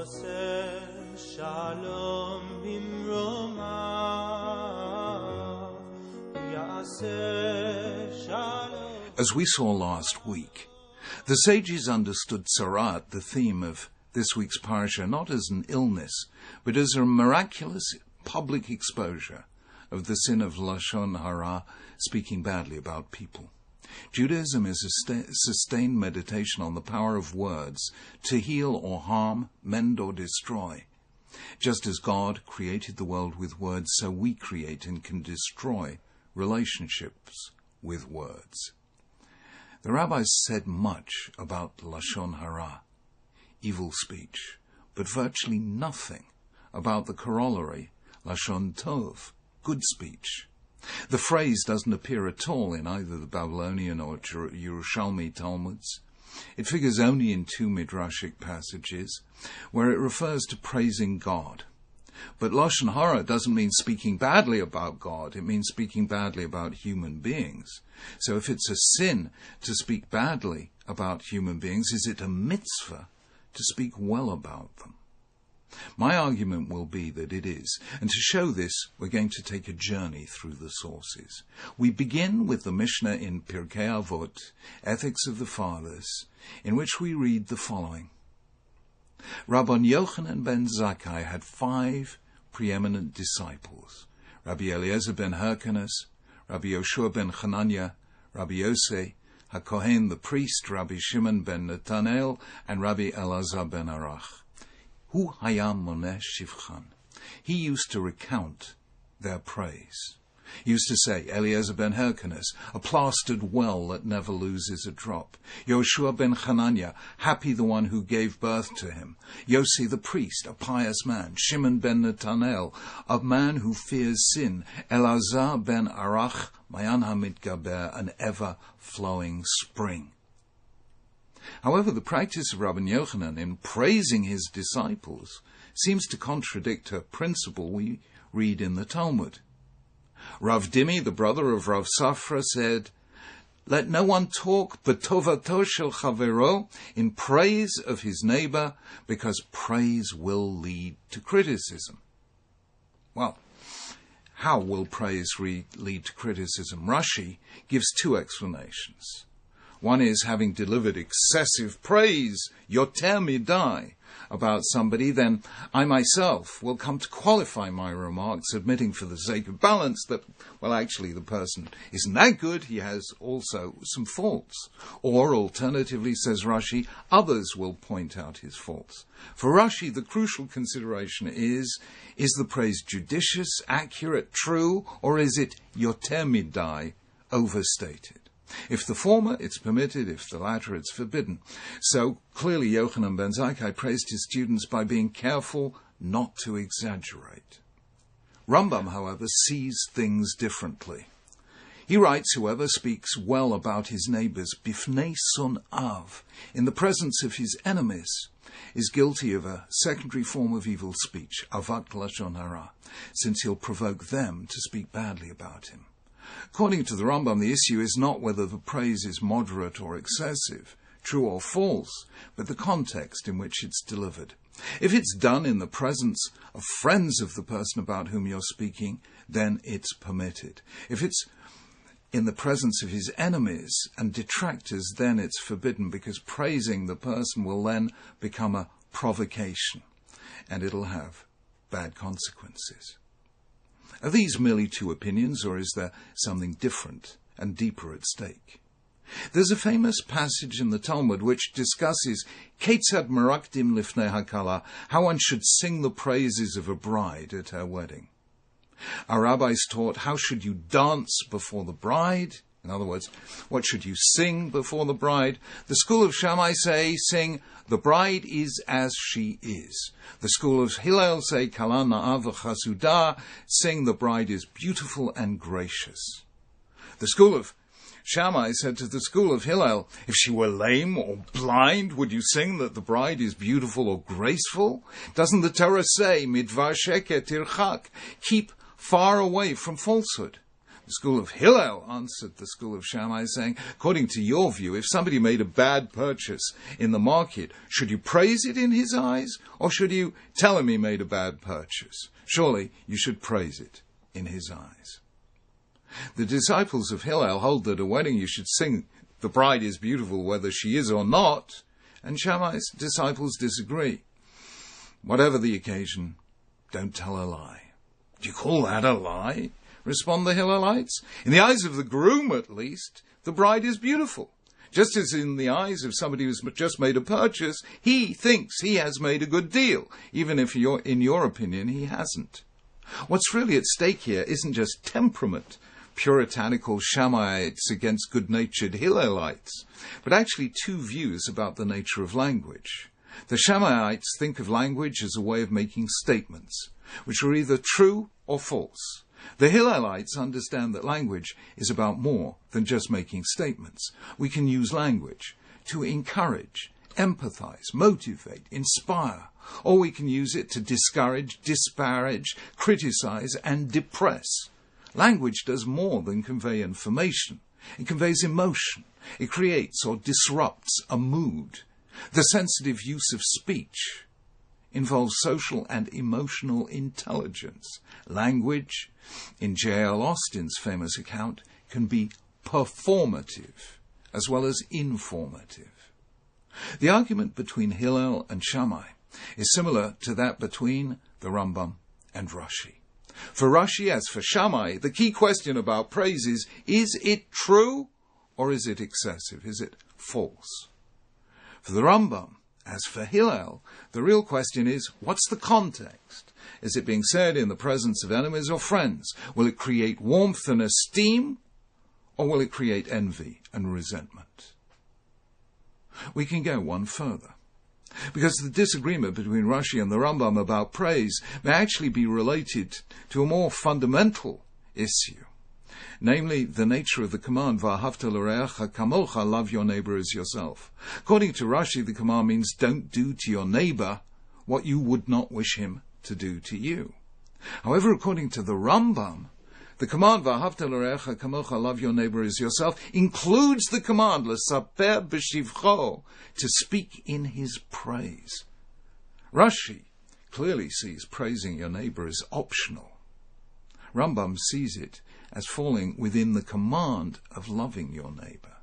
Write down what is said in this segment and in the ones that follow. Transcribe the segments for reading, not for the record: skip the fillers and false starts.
As we saw last week, the sages understood Tzarat, the theme of this week's parasha, not as an illness, but as a miraculous public exposure of the sin of Lashon Hara, speaking badly about people. Judaism is a sustained meditation on the power of words to heal or harm, mend or destroy. Just as God created the world with words, so we create and can destroy relationships with words. The rabbis said much about Lashon Hara, evil speech, but virtually nothing about the corollary, Lashon Tov, good speech. The phrase doesn't appear at all in either the Babylonian or Yerushalmi Talmuds. It figures only in two midrashic passages, where it refers to praising God. But Lashon Hara doesn't mean speaking badly about God, it means speaking badly about human beings. So if it's a sin to speak badly about human beings, is it a mitzvah to speak well about them? My argument will be that it is, and to show this, we're going to take a journey through the sources. We begin with the Mishnah in Pirkei Avot, Ethics of the Fathers, in which we read the following. Rabban Yochanan ben Zakkai had 5 preeminent disciples, Rabbi Eliezer ben Hyrcanus, Rabbi Yoshua ben Chananya, Rabbi Yosei, HaKohen the priest, Rabbi Shimon ben Netanel, and Rabbi Elazar ben Arach. Hu hayam moneh shivchan. He used to recount their praise. He used to say, Eliezer ben Hyrcanus, a plastered well that never loses a drop. Yoshua ben Chananya, happy the one who gave birth to him. Yosei the priest, a pious man. Shimon ben Netanel, a man who fears sin. Elazar ben Arach, mayan hamitgaber, an ever-flowing spring. However, the practice of Rabban Yochanan in praising his disciples seems to contradict a principle we read in the Talmud. Rav Dimi, the brother of Rav Safra, said, "Let no one talk b'tovato shel chavero, in praise of his neighbor, because praise will lead to criticism." Well, how will praise lead to criticism? Rashi gives 2 explanations. One is, having delivered excessive praise, yoter midai, about somebody, then I myself will come to qualify my remarks, admitting for the sake of balance that, well, actually the person isn't that good, he has also some faults. Or, alternatively, says Rashi, others will point out his faults. For Rashi, the crucial consideration is the praise judicious, accurate, true, or is it yoter midai, overstated? If the former, it's permitted. If the latter, it's forbidden. So, clearly, Yochanan ben Zakkai praised his students by being careful not to exaggerate. Rambam, however, sees things differently. He writes, whoever speaks well about his neighbors, bifnei Sun Apr, in the presence of his enemies, is guilty of a secondary form of evil speech, avak lashon hara, since he'll provoke them to speak badly about him. According to the Rambam, the issue is not whether the praise is moderate or excessive, true or false, but the context in which it's delivered. If it's done in the presence of friends of the person about whom you're speaking, then it's permitted. If it's in the presence of his enemies and detractors, then it's forbidden, because praising the person will then become a provocation, and it'll have bad consequences. Are these merely 2 opinions, or is there something different and deeper at stake? There's a famous passage in the Talmud which discusses Ketzad Merakdim Lifnei Hakala, how one should sing the praises of a bride at her wedding. Our rabbis taught, how should you dance before the bride? In other words, what should you sing before the bride? The school of Shammai say, sing, the bride is as she is. The school of Hillel say, Kala na'ah v'chasudah, sing, the bride is beautiful and gracious. The school of Shammai said to the school of Hillel, if she were lame or blind, would you sing that the bride is beautiful or graceful? Doesn't the Torah say, midvar sheket tirchak, keep far away from falsehood? The school of Hillel answered the school of Shammai, saying, according to your view, if somebody made a bad purchase in the market, should you praise it in his eyes, or should you tell him he made a bad purchase? Surely you should praise it in his eyes. The disciples of Hillel hold that at a wedding you should sing, the bride is beautiful whether she is or not, and Shammai's disciples disagree. Whatever the occasion, don't tell a lie. Do you call that a lie? Respond the Hillelites. In the eyes of the groom, at least, the bride is beautiful. Just as in the eyes of somebody who's just made a purchase, he thinks he has made a good deal, even if in your opinion he hasn't. What's really at stake here isn't just temperament, puritanical Shammaites against good-natured Hillelites, but actually two views about the nature of language. The Shammaites think of language as a way of making statements, which are either true or false. The Hillelites understand that language is about more than just making statements. We can use language to encourage, empathize, motivate, inspire, or we can use it to discourage, disparage, criticize, and depress. Language does more than convey information. It conveys emotion. It creates or disrupts a mood. The sensitive use of speech involves social and emotional intelligence. Language, in J.L. Austin's famous account, can be performative as well as informative. The argument between Hillel and Shammai is similar to that between the Rambam and Rashi. For Rashi, as for Shammai, the key question about praise is it true or is it excessive? Is it false? For the Rambam, as for Hillel, the real question is, what's the context? Is it being said in the presence of enemies or friends? Will it create warmth and esteem, or will it create envy and resentment? We can go one further, because the disagreement between Rashi and the Rambam about praise may actually be related to a more fundamental issue, namely the nature of the command, V'ahavta l'reacha kamocha, love your neighbor as yourself. According to Rashi, the command means don't do to your neighbor what you would not wish him to do to you. However, according to the Rambam, the command, V'ahavta l'reacha kamocha, love your neighbor as yourself, includes the command, l'saper b'shivcho, to speak in his praise. Rashi clearly sees praising your neighbor as optional. Rambam sees it as falling within the command of loving your neighbor.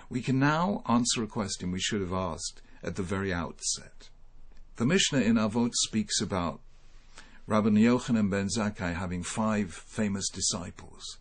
We can now answer a question we should have asked at the very outset. The Mishnah in Avot speaks about Rabbi Yochanan ben Zakkai having 5 famous disciples.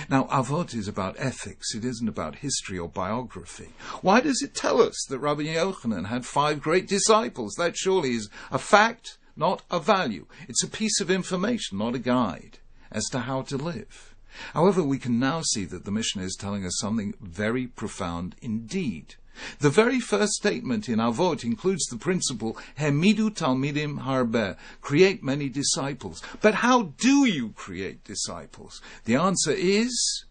Now, Avot is about ethics. It isn't about history or biography. Why does it tell us that Rabbi Yochanan had 5 great disciples? That surely is a fact, not a value. It's a piece of information, not a guide as to how to live. However, we can now see that the Mishnah is telling us something very profound indeed. The very first statement in Avot includes the principle, Hemidu Talmidim Harbeh, create many disciples. But how do you create disciples? The answer is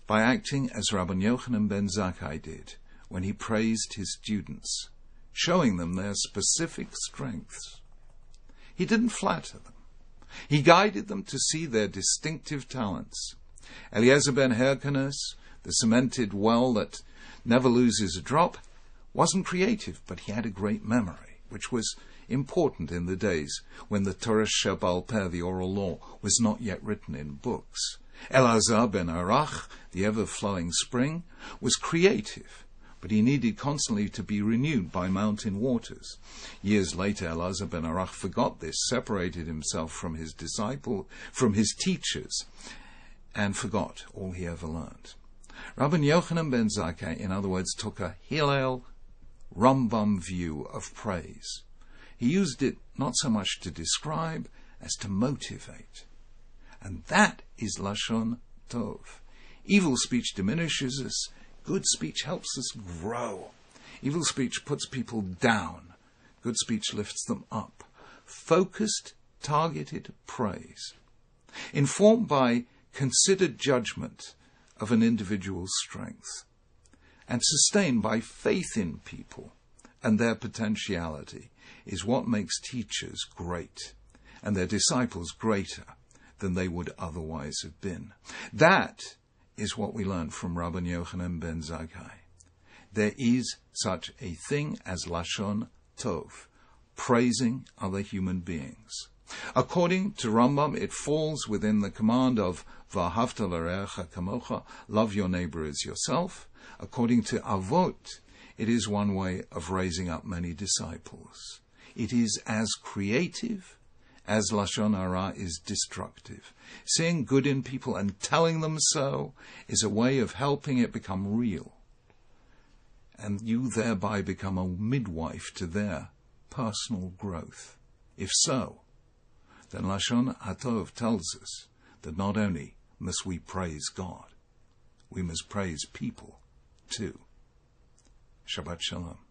by acting as Rabbi Yochanan ben Zakkai did when he praised his students, showing them their specific strengths. He didn't flatter them. He guided them to see their distinctive talents. Eliezer ben Hyrcanus, the cemented well that never loses a drop, wasn't creative, but he had a great memory, which was important in the days when the Torah Sheba'al Peh, the oral law, was not yet written in books. Elazar ben Arach, the ever-flowing spring, was creative, but he needed constantly to be renewed by mountain waters. Years later, Elazar ben Arach forgot this, separated himself from his teachers, and forgot all he ever learned. Rabbi Yochanan ben Zakkai, in other words, took a Hillel Rambam view of praise. He used it not so much to describe as to motivate. And that is Lashon Tov. Evil speech diminishes us. Good speech helps us grow. Evil speech puts people down. Good speech lifts them up. Focused, targeted praise, informed by considered judgment of an individual's strength, and sustained by faith in people and their potentiality, is what makes teachers great and their disciples greater than they would otherwise have been. That is what we learn from Rabbi Yochanan ben Zakkai. There is such a thing as Lashon Tov, praising other human beings. According to Rambam, it falls within the command of V'ahavta l'reacha kamocha, love your neighbor as yourself. According to Avot, it is one way of raising up many disciples. It is as creative as Lashon Hara is destructive. Seeing good in people and telling them so is a way of helping it become real. And you thereby become a midwife to their personal growth. If so, then Lashon HaTov tells us that not only must we praise God, we must praise people too. Shabbat Shalom.